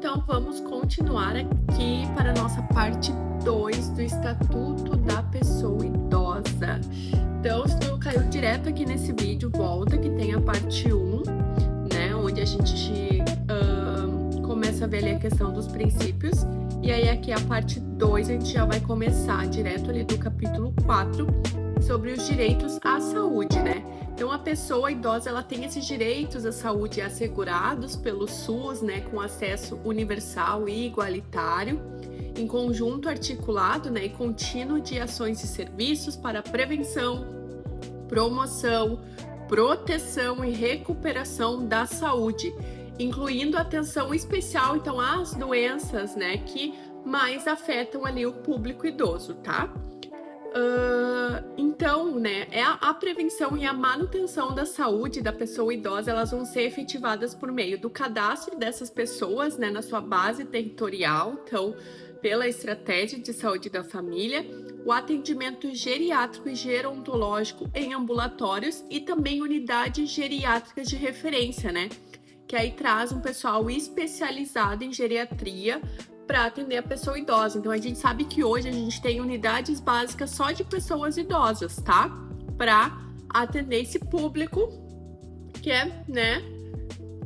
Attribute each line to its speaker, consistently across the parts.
Speaker 1: Então, vamos continuar aqui para a nossa parte 2 do Estatuto da Pessoa Idosa. Então, se tu caiu direto aqui nesse vídeo, volta que tem a parte 1, né, onde a gente começa a ver ali a questão dos princípios. E aí aqui a parte 2, a gente já vai começar direto ali do capítulo 4, sobre os direitos à saúde, né? Então, a pessoa idosa, ela tem esses direitos à saúde assegurados pelo SUS, né, com acesso universal e igualitário, em conjunto articulado, né, e contínuo de ações e serviços para prevenção, promoção, proteção e recuperação da saúde, incluindo atenção especial, então, às doenças, né, que mais afetam ali o público idoso, tá? Então, né, a prevenção e a manutenção da saúde da pessoa idosa, elas vão ser efetivadas por meio do cadastro dessas pessoas, né, na sua base territorial, então, pela estratégia de saúde da família, o atendimento geriátrico e gerontológico em ambulatórios e também unidades geriátricas de referência, né, que aí traz um pessoal especializado em geriatria para atender a pessoa idosa. Então, a gente sabe que hoje a gente tem unidades básicas só de pessoas idosas, tá? Para atender esse público que é, né,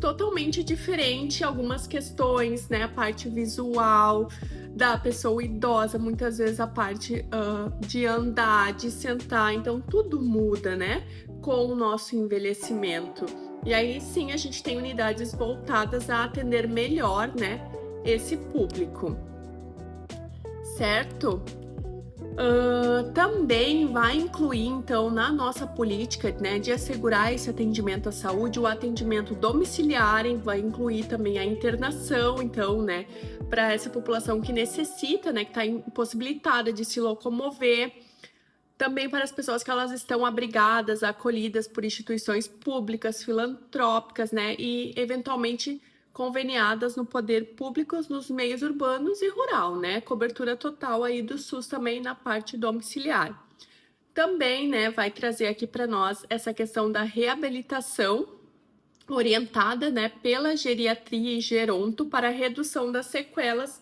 Speaker 1: totalmente diferente. Algumas questões, né, a parte visual da pessoa idosa, muitas vezes a parte de andar, de sentar, então tudo muda, né, com o nosso envelhecimento. E aí sim a gente tem unidades voltadas a atender melhor, né, esse público, certo? Também vai incluir, então, na nossa política, né, de assegurar esse atendimento à saúde, o atendimento domiciliar, vai incluir também a internação, então, né, para essa população que necessita, né, que está impossibilitada de se locomover, também para as pessoas que elas estão abrigadas, acolhidas por instituições públicas, filantrópicas, né, e eventualmente conveniadas no poder público nos meios urbanos e rural, né? Cobertura total aí do SUS também na parte domiciliar. Também, né, vai trazer aqui para nós essa questão da reabilitação orientada, né, pela geriatria e geronto para a redução das sequelas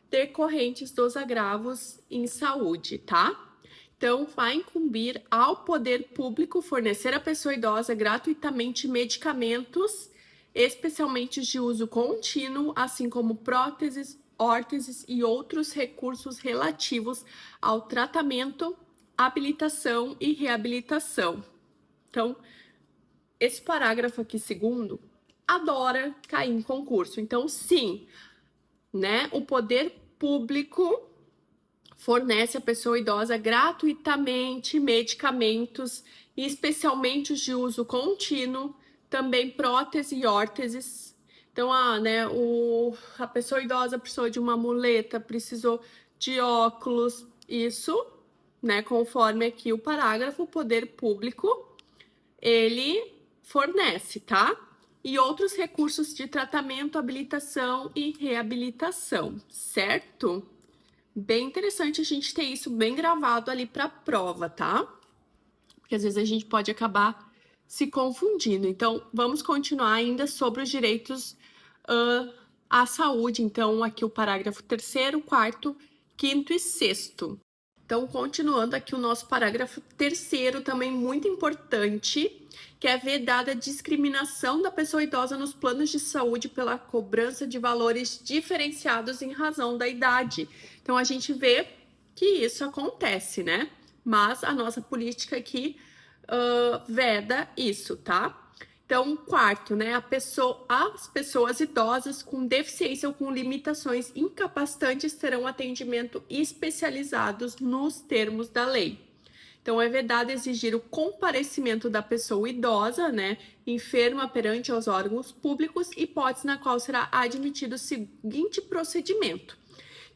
Speaker 1: decorrentes dos agravos em saúde, tá? Então, vai incumbir ao poder público fornecer à pessoa idosa gratuitamente medicamentos, especialmente de uso contínuo, assim como próteses, órteses e outros recursos relativos ao tratamento, habilitação e reabilitação. Então, esse parágrafo aqui, segundo, adora cair em concurso. Então, sim, né, o poder público fornece à pessoa idosa gratuitamente medicamentos, especialmente os de uso contínuo, também prótese e órteses. Então, a pessoa idosa precisou de uma muleta, precisou de óculos, isso, né, conforme aqui o parágrafo, o poder público, ele fornece, tá? E outros recursos de tratamento, habilitação e reabilitação, certo? Bem interessante a gente ter isso bem gravado ali para a prova, tá? Porque às vezes a gente pode acabar se confundindo. Então, vamos continuar ainda sobre os direitos à saúde. Então, aqui o parágrafo 3º, 4º, 5º e 6º. Então, continuando aqui o nosso parágrafo 3º, também muito importante, que é vedada a discriminação da pessoa idosa nos planos de saúde pela cobrança de valores diferenciados em razão da idade. Então, a gente vê que isso acontece, né? Mas a nossa política aqui veda isso, tá? Então, 4º, né? As pessoas idosas com deficiência ou com limitações incapacitantes terão atendimento especializados nos termos da lei. Então, é vedado exigir o comparecimento da pessoa idosa, né, enferma perante aos órgãos públicos, hipótese na qual será admitido o seguinte procedimento.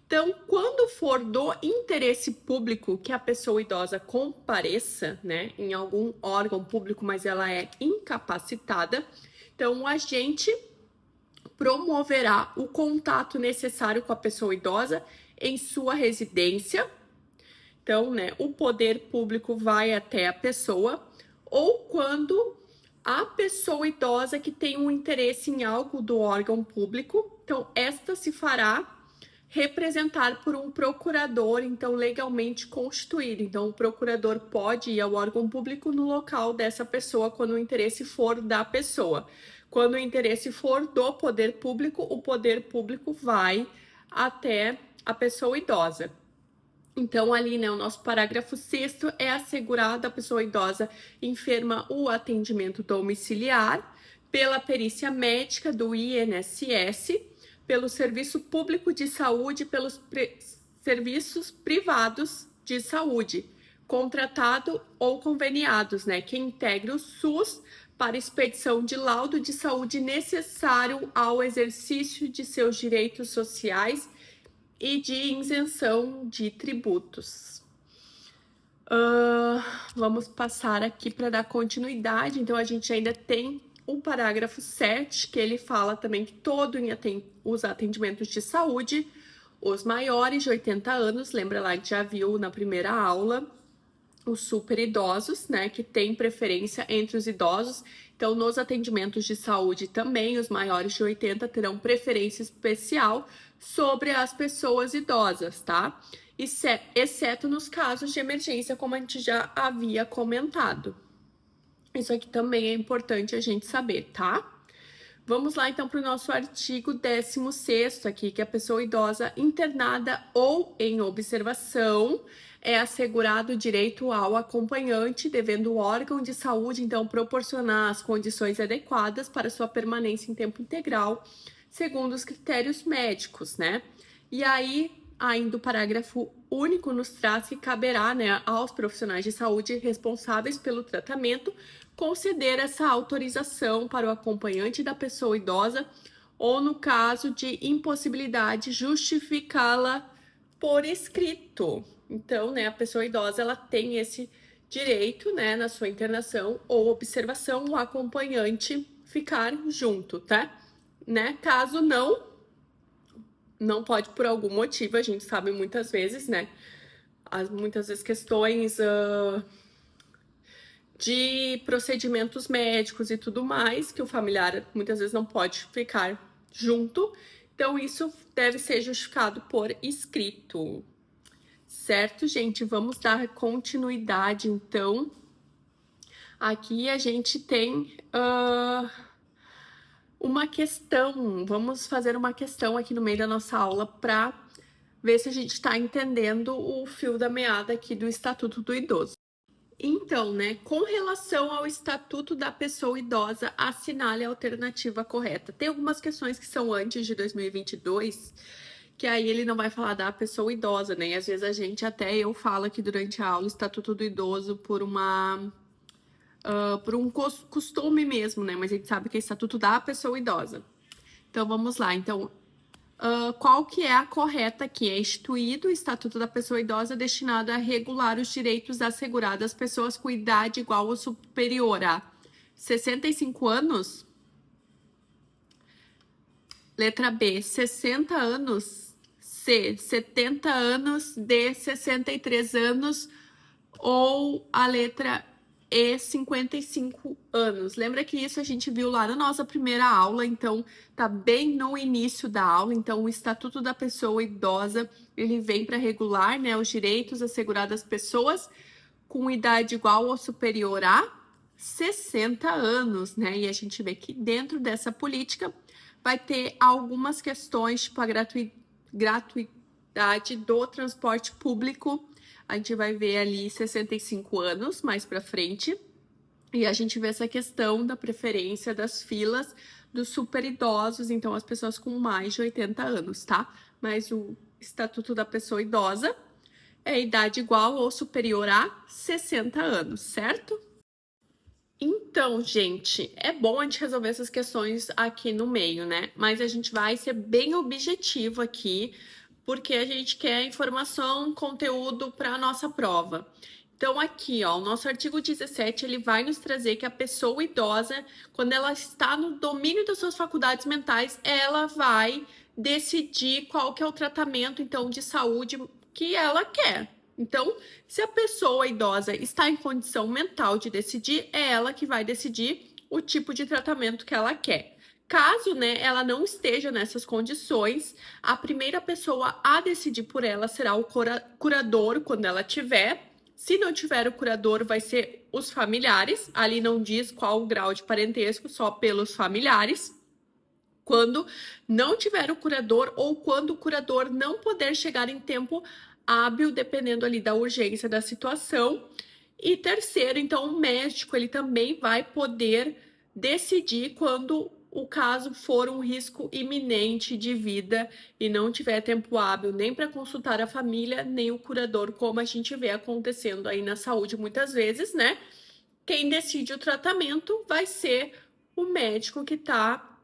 Speaker 1: Então, quando for do interesse público que a pessoa idosa compareça, né, em algum órgão público, mas ela é incapacitada, então o agente promoverá o contato necessário com a pessoa idosa em sua residência. Então, né, o poder público vai até a pessoa, ou quando a pessoa idosa que tem um interesse em algo do órgão público então esta se fará representar por um procurador, então legalmente constituído. Então, o procurador pode ir ao órgão público no local dessa pessoa quando o interesse for da pessoa. Quando o interesse for do poder público, o poder público vai até a pessoa idosa. Então, ali, né, o nosso parágrafo 6º é assegurado à pessoa idosa enferma o atendimento domiciliar pela perícia médica do INSS, pelo Serviço Público de Saúde, pelos serviços privados de saúde, contratado ou conveniados, né, que integra o SUS para expedição de laudo de saúde necessário ao exercício de seus direitos sociais e de isenção de tributos. Vamos passar aqui para dar continuidade. Então, a gente ainda tem o parágrafo 7, que ele fala também que todo os atendimentos de saúde, os maiores de 80 anos, lembra lá que já viu na primeira aula, os super idosos, né, que tem preferência entre os idosos. Então, nos atendimentos de saúde também, os maiores de 80 terão preferência especial sobre as pessoas idosas, tá? Exceto nos casos de emergência, como a gente já havia comentado. Isso aqui também é importante a gente saber, tá? Vamos lá, então, para o nosso artigo 16º aqui, que a pessoa idosa internada ou em observação é assegurado o direito ao acompanhante, devendo o órgão de saúde, então, proporcionar as condições adequadas para sua permanência em tempo integral, segundo os critérios médicos, né? E aí, ainda o parágrafo único nos traz que caberá, né, aos profissionais de saúde responsáveis pelo tratamento conceder essa autorização para o acompanhante da pessoa idosa ou, no caso de impossibilidade, justificá-la por escrito. Então, né, a pessoa idosa ela tem esse direito, né, na sua internação ou observação, o acompanhante ficar junto, tá? Né? Caso não pode por algum motivo, a gente sabe muitas vezes, né? Muitas vezes questões de procedimentos médicos e tudo mais, que o familiar muitas vezes não pode ficar junto. Então, isso deve ser justificado por escrito. Certo, gente? Vamos dar continuidade, então. Aqui a gente tem uma questão. Vamos fazer uma questão aqui no meio da nossa aula para ver se a gente está entendendo o fio da meada aqui do Estatuto do Idoso. Então, né, com relação ao Estatuto da Pessoa Idosa, assinale a alternativa correta. Tem algumas questões que são antes de 2022, que aí ele não vai falar da pessoa idosa, né? E às vezes eu falo aqui durante a aula, Estatuto do Idoso por um costume mesmo, né? Mas a gente sabe que é Estatuto da Pessoa Idosa. Então, vamos lá. Então, qual que é a correta aqui? É instituído o Estatuto da Pessoa Idosa destinado a regular os direitos assegurados às pessoas com idade igual ou superior a 65 anos? Letra B, 60 anos. C, 70 anos. D, 63 anos. Ou a letra E, 55 anos. Lembra que isso a gente viu lá na nossa primeira aula, então tá bem no início da aula. Então, o Estatuto da Pessoa Idosa, ele vem para regular, né, os direitos assegurados às pessoas com idade igual ou superior a 60 anos, né? E a gente vê que dentro dessa política vai ter algumas questões, tipo a gratuidade do transporte público. A gente vai ver ali 65 anos mais para frente. E a gente vê essa questão da preferência das filas dos super idosos, então as pessoas com mais de 80 anos, tá? Mas o Estatuto da Pessoa Idosa é idade igual ou superior a 60 anos, certo? Então, gente, é bom a gente resolver essas questões aqui no meio, né? Mas a gente vai ser bem objetivo aqui, porque a gente quer informação, conteúdo para a nossa prova. Então, aqui, ó, o nosso artigo 17, ele vai nos trazer que a pessoa idosa, quando ela está no domínio das suas faculdades mentais, ela vai decidir qual que é o tratamento, então, de saúde que ela quer. Então, se a pessoa idosa está em condição mental de decidir, é ela que vai decidir o tipo de tratamento que ela quer. Caso, né, ela não esteja nessas condições, a primeira pessoa a decidir por ela será o curador quando ela tiver. Se não tiver o curador, vai ser os familiares. Ali não diz qual o grau de parentesco, só pelos familiares. Quando não tiver o curador ou quando o curador não puder chegar em tempo hábil, dependendo ali da urgência da situação. E terceiro, então, o médico ele também vai poder decidir quando o caso for um risco iminente de vida e não tiver tempo hábil nem para consultar a família, nem o curador, como a gente vê acontecendo aí na saúde muitas vezes, né? Quem decide o tratamento vai ser o médico que está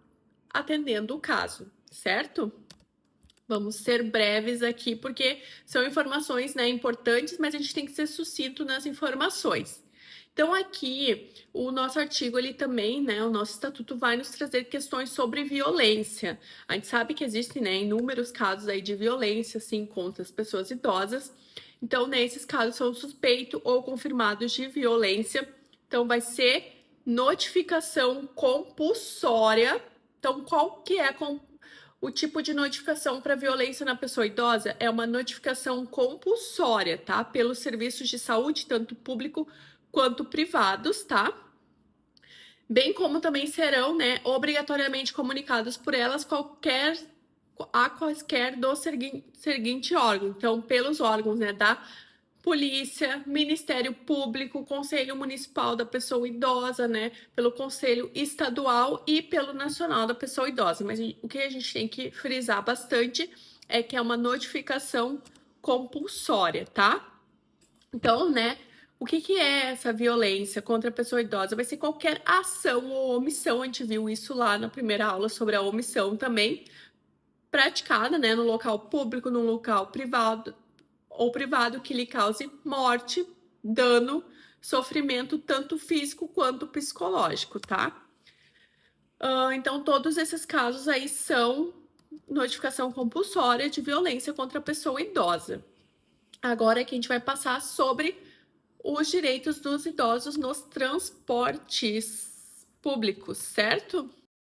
Speaker 1: atendendo o caso, certo? Vamos ser breves aqui, porque são informações, né, importantes, mas a gente tem que ser sucinto nas informações. Então, aqui, o nosso artigo, ele também, né, o nosso estatuto vai nos trazer questões sobre violência. A gente sabe que existem, né, inúmeros casos aí de violência, assim, contra as pessoas idosas. Então, nesses casos, são suspeitos ou confirmados de violência. Então, vai ser notificação compulsória. Então, qual que é o tipo de notificação para violência na pessoa idosa? É uma notificação compulsória, tá? Pelos serviços de saúde, tanto público quanto privados, tá? Bem como também serão, né, obrigatoriamente comunicados por elas quaisquer do seguinte órgão. Então, pelos órgãos, né, da Polícia, Ministério Público, Conselho Municipal da Pessoa Idosa, né? Pelo Conselho Estadual e pelo Nacional da Pessoa Idosa. Mas o que a gente tem que frisar bastante é que é uma notificação compulsória, tá? Então, né? O que é essa violência contra a pessoa idosa? Vai ser qualquer ação ou omissão. A gente viu isso lá na primeira aula sobre a omissão também, praticada, né, no local público, no local privado ou privado que lhe cause morte, dano, sofrimento, tanto físico quanto psicológico, tá? Então, todos esses casos aí são notificação compulsória de violência contra a pessoa idosa. Agora que a gente vai passar sobre os direitos dos idosos nos transportes públicos, certo?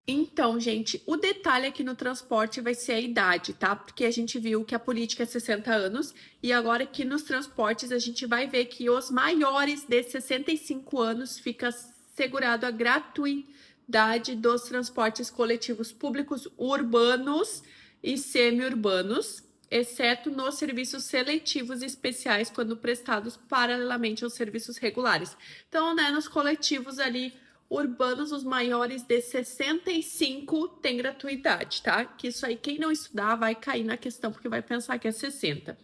Speaker 1: Então, gente, o detalhe aqui no transporte vai ser a idade, tá? Porque a gente viu que a política é 60 anos e agora aqui nos transportes a gente vai ver que os maiores de 65 anos fica assegurado a gratuidade dos transportes coletivos públicos urbanos e semi-urbanos, exceto nos serviços seletivos especiais quando prestados paralelamente aos serviços regulares. Então, né, nos coletivos ali urbanos, os maiores de 65 tem gratuidade, tá? Que isso aí, quem não estudar vai cair na questão, porque vai pensar que é 60.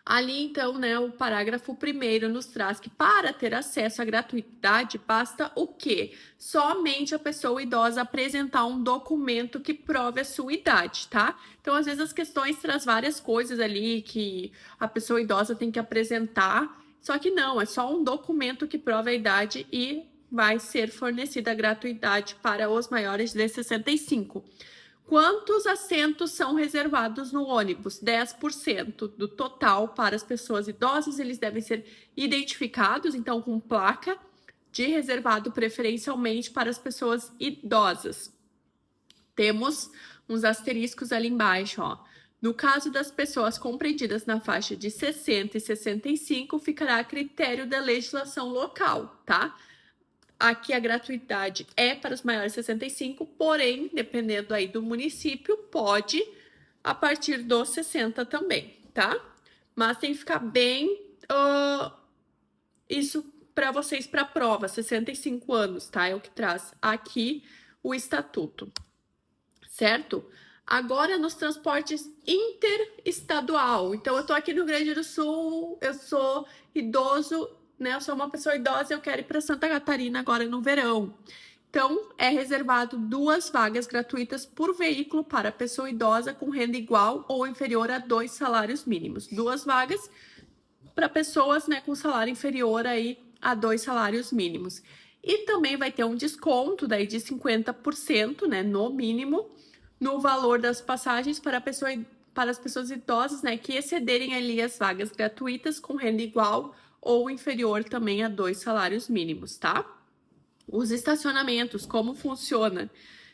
Speaker 1: Ali, então, né, o parágrafo 1º nos traz que para ter acesso à gratuidade, basta o quê? Somente a pessoa idosa apresentar um documento que prove a sua idade, tá? Então, às vezes, as questões traz várias coisas ali que a pessoa idosa tem que apresentar, só que não, é só um documento que prova a idade e vai ser fornecida a gratuidade para os maiores de 65. Quantos assentos são reservados no ônibus? 10% do total para as pessoas idosas. Eles devem ser identificados, então, com placa de reservado preferencialmente para as pessoas idosas. Temos uns asteriscos ali embaixo, ó. No caso das pessoas compreendidas na faixa de 60 e 65, ficará a critério da legislação local, tá? Aqui a gratuidade é para os maiores de 65, porém, dependendo aí do município, pode a partir dos 60 também, tá? Mas tem que ficar bem isso para vocês para a prova, 65 anos, tá? É o que traz aqui o estatuto, certo? Agora nos transportes interestadual. Então, eu tô aqui no Rio Grande do Sul, eu sou idoso, né? Eu sou uma pessoa idosa e eu quero ir para Santa Catarina agora no verão. Então, é reservado 2 vagas gratuitas por veículo para pessoa idosa com renda igual ou inferior a 2 salários mínimos. 2 vagas para pessoas, né, com salário inferior aí a 2 salários mínimos. E também vai ter um desconto daí de 50%, né, no mínimo, no valor das passagens para as pessoas idosas, né, que excederem ali as vagas gratuitas com renda igual ou inferior também a 2 salários mínimos, tá? Os estacionamentos, como funciona?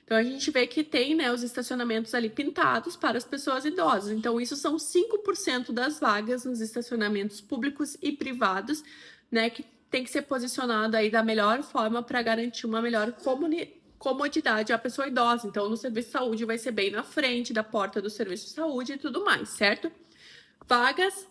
Speaker 1: Então a gente vê que tem, né, os estacionamentos ali pintados para as pessoas idosas. Então isso são 5% das vagas nos estacionamentos públicos e privados, né, que tem que ser posicionado aí da melhor forma para garantir uma melhor comodidade à pessoa idosa. Então no serviço de saúde vai ser bem na frente da porta do serviço de saúde e tudo mais, certo? Vagas,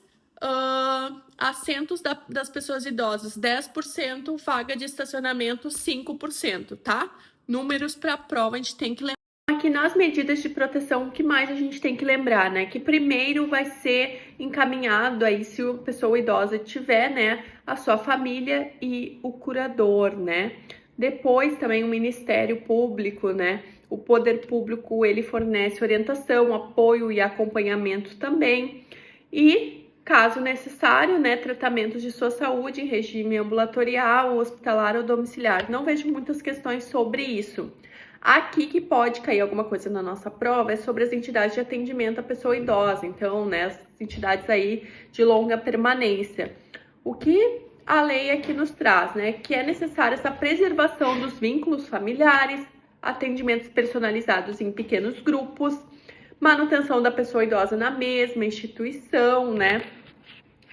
Speaker 1: assentos das pessoas idosas, 10%, vaga de estacionamento, 5%, tá? Números para a prova, a gente tem que lembrar. Aqui nas medidas de proteção, o que mais a gente tem que lembrar, né? Que primeiro vai ser encaminhado aí, se a pessoa idosa tiver, né, a sua família e o curador, né? Depois também o Ministério Público, né? O poder público, ele fornece orientação, apoio e acompanhamento também. E, caso necessário, né, tratamentos de sua saúde em regime ambulatorial, hospitalar ou domiciliar. Não vejo muitas questões sobre isso. Aqui que pode cair alguma coisa na nossa prova é sobre as entidades de atendimento à pessoa idosa. Então, né, as entidades aí de longa permanência. O que a lei aqui nos traz, né, que é necessária essa preservação dos vínculos familiares, atendimentos personalizados em pequenos grupos, manutenção da pessoa idosa na mesma instituição, né,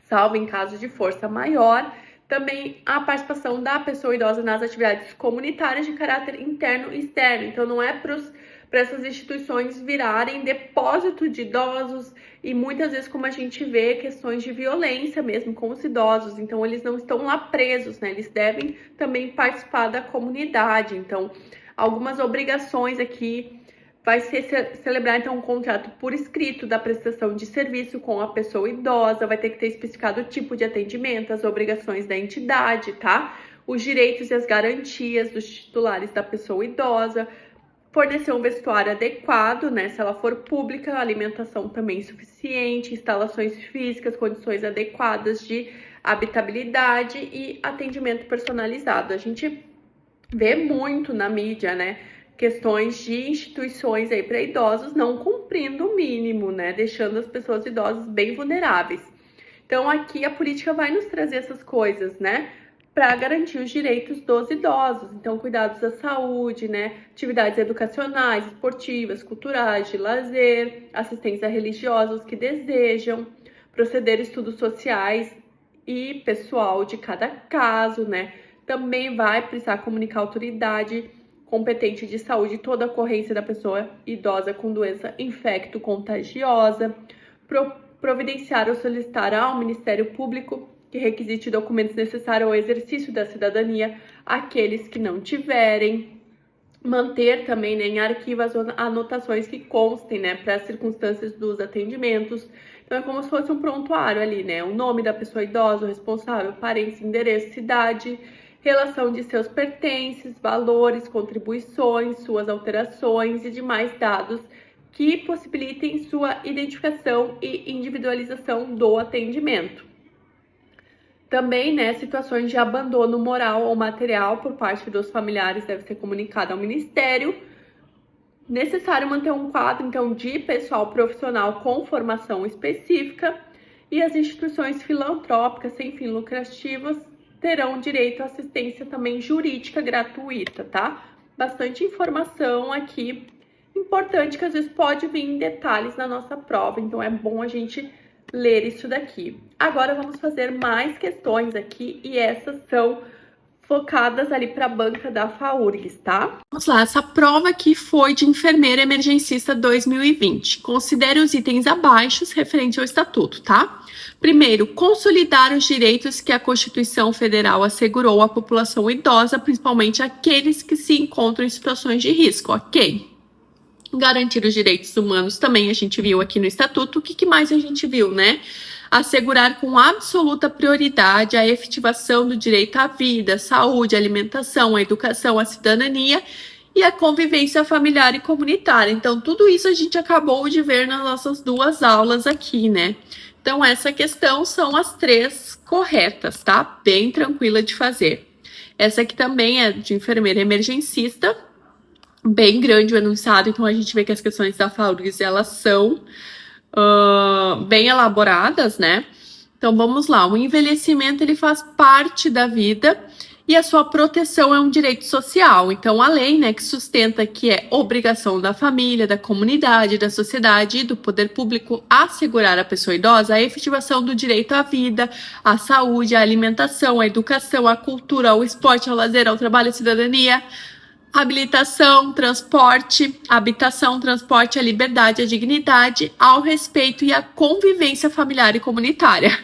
Speaker 1: salvo em caso de força maior. Também a participação da pessoa idosa nas atividades comunitárias de caráter interno e externo. Então, não é para essas instituições virarem depósito de idosos e muitas vezes, como a gente vê, questões de violência mesmo com os idosos. Então, eles não estão lá presos, né? Eles devem também participar da comunidade. Então, algumas obrigações aqui. Vai ser celebrar, então, um contrato por escrito da prestação de serviço com a pessoa idosa, vai ter que ter especificado o tipo de atendimento, as obrigações da entidade, tá? Os direitos e as garantias dos titulares da pessoa idosa, fornecer um vestuário adequado, né? Se ela for pública, alimentação também suficiente, instalações físicas, condições adequadas de habitabilidade e atendimento personalizado. A gente vê muito na mídia, né? Questões de instituições aí para idosos não cumprindo o mínimo, né? Deixando as pessoas idosas bem vulneráveis. Então, aqui a política vai nos trazer essas coisas, né? Para garantir os direitos dos idosos. Então, cuidados da saúde, né? Atividades educacionais, esportivas, culturais, de lazer, assistência religiosa aos que desejam, proceder estudos sociais e pessoal de cada caso, né? Também vai precisar comunicar à autoridade competente de saúde toda a ocorrência da pessoa idosa com doença infecto-contagiosa, providenciar ou solicitar ao Ministério Público que requisite documentos necessários ao exercício da cidadania àqueles que não tiverem, manter também, né, em arquivo as anotações que constem, né, para as circunstâncias dos atendimentos. Então é como se fosse um prontuário ali, né, o nome da pessoa idosa, o responsável, parentes, endereço, cidade, relação de seus pertences, valores, contribuições, suas alterações e demais dados que possibilitem sua identificação e individualização do atendimento. Também, né, situações de abandono moral ou material por parte dos familiares deve ser comunicado ao Ministério. Necessário manter um quadro, então, de pessoal profissional com formação específica e as instituições filantrópicas sem fins lucrativos terão direito à assistência também jurídica gratuita, tá? Bastante informação aqui, importante que às vezes pode vir em detalhes na nossa prova, então é bom a gente ler isso daqui. Agora vamos fazer mais questões aqui e essas são focadas ali para a banca da FAURGS, tá? Vamos lá, essa prova aqui foi de enfermeira emergencista 2020. Considere os itens abaixo referente ao estatuto, tá? Primeiro, consolidar os direitos que a Constituição Federal assegurou à população idosa, principalmente aqueles que se encontram em situações de risco, ok? Garantir os direitos humanos também a gente viu aqui no estatuto. O que mais a gente viu, né? Assegurar com absoluta prioridade a efetivação do direito à vida, saúde, alimentação, à educação, à cidadania e à convivência familiar e comunitária. Então, tudo isso a gente acabou de ver nas nossas duas aulas aqui, né? Então, essa questão são as 3 corretas, tá? Bem tranquila de fazer. Essa aqui também é de enfermeira emergencista, bem grande o enunciado, então a gente vê que as questões da FAURGS, elas são bem elaboradas, né? Então, vamos lá. O envelhecimento, ele faz parte da vida E a sua proteção é um direito social. Então, a lei, né, que sustenta que é obrigação da família, da comunidade, da sociedade e do poder público assegurar à pessoa idosa a efetivação do direito à vida, à saúde, à alimentação, à educação, à cultura, ao esporte, ao lazer, ao trabalho, à cidadania, habilitação, transporte, habitação, transporte, à liberdade, à dignidade, ao respeito e à convivência familiar e comunitária.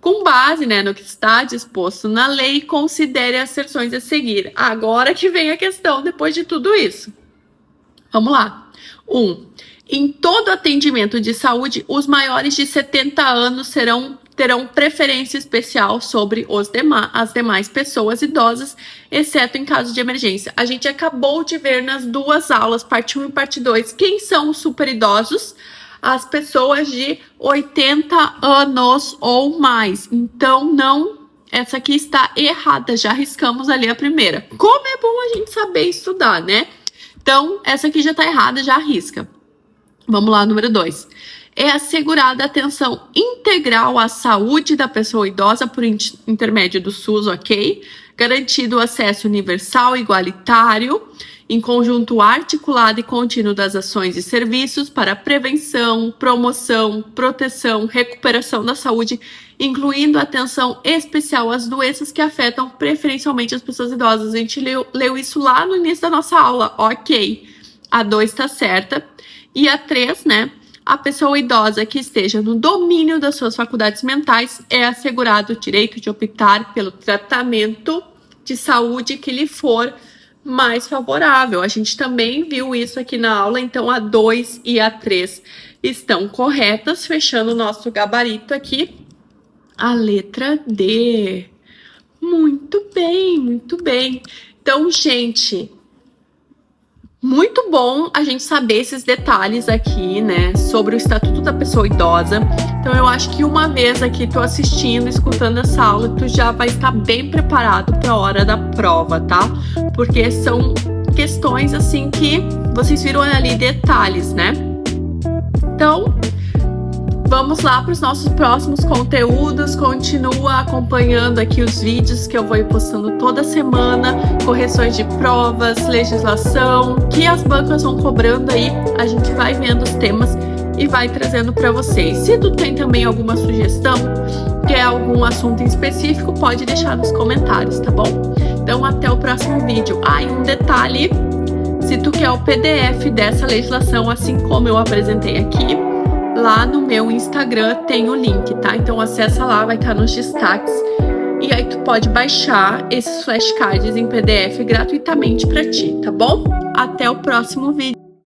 Speaker 1: Com base, né, no que está disposto na lei, considere as seções a seguir. Agora que vem a questão, depois de tudo isso. Vamos lá. 1. Em todo atendimento de saúde, os maiores de 70 anos terão preferência especial sobre as demais pessoas idosas, exceto em caso de emergência. A gente acabou de ver nas duas aulas, parte 1 e parte 2, quem são os super idosos? As pessoas de 80 anos ou mais. Então, não, essa aqui está errada, já riscamos ali a primeira. Como é bom a gente saber estudar, né? Então, essa aqui já está errada, já risca. Vamos lá, número 2. É assegurada atenção integral à saúde da pessoa idosa por intermédio do SUS, ok? Garantido o acesso universal, igualitário, em conjunto articulado e contínuo das ações e serviços para prevenção, promoção, proteção, recuperação da saúde, incluindo atenção especial às doenças que afetam preferencialmente as pessoas idosas. A gente leu isso lá no início da nossa aula, ok. A 2 está certa. E a 3, né? A pessoa idosa que esteja no domínio das suas faculdades mentais é assegurado o direito de optar pelo tratamento de saúde que lhe for mais favorável. A gente também viu isso aqui na aula, então a 2 e a 3 estão corretas, fechando o nosso gabarito aqui. A letra D. Muito bem, muito bem. Então, gente, muito bom a gente saber esses detalhes aqui, né, sobre o Estatuto da Pessoa Idosa. Então, eu acho que uma vez aqui tu assistindo, escutando essa aula, tu já vai estar bem preparado para a hora da prova, tá? Porque são questões, assim, que vocês viram ali detalhes, né? Então, vamos lá para os nossos próximos conteúdos. Continua acompanhando aqui os vídeos que eu vou ir postando toda semana, correções de provas, legislação, que as bancas vão cobrando aí. A gente vai vendo os temas e vai trazendo para vocês. Se tu tem também alguma sugestão, quer algum assunto em específico, pode deixar nos comentários, tá bom? Então, até o próximo vídeo. E um detalhe, se tu quer o PDF dessa legislação, assim como eu apresentei aqui, lá no meu Instagram tem o link, tá? Então acessa lá, vai estar nos destaques. E aí tu pode baixar esses flashcards em PDF gratuitamente para ti, tá bom? Até o próximo vídeo.